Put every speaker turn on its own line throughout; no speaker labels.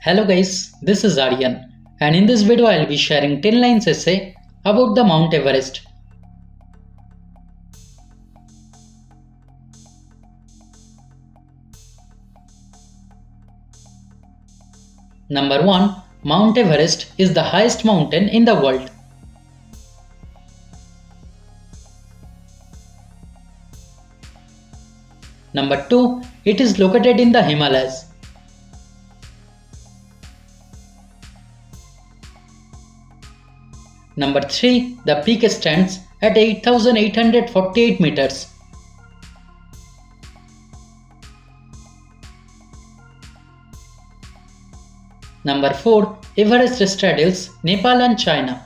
Hello guys, this is Aryan, and in this video I'll be sharing 10 lines essay about the Mount Everest. Number 1. Mount Everest is the highest mountain in the world. Number 2. It is located in the Himalayas. Number 3. The peak stands at 8,848 meters. Number 4. Everest straddles Nepal and China.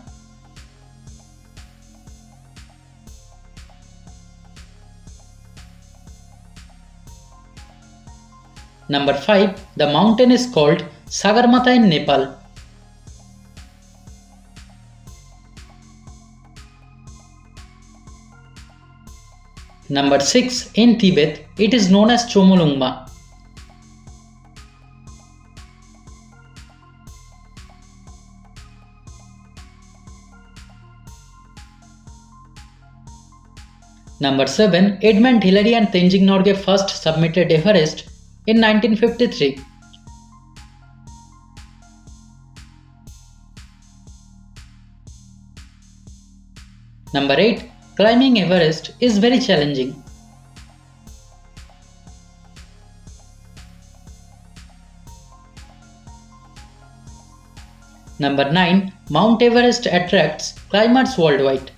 Number 5. The mountain is called Sagarmatha in Nepal. Number 6. In Tibet, it is known as Chomolungma. Number 7. Edmund Hillary and Tenzing Norgay first submitted Everest in 1953. Number 8. Climbing Everest is very challenging. Number 9. Mount Everest attracts climbers worldwide.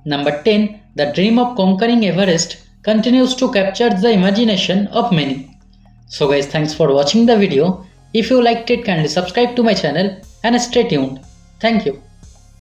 Number 10. The dream of conquering Everest continues to capture the imagination of many. So guys, thanks for watching the video. If you liked it, kindly subscribe to my channel and stay tuned. Thank you.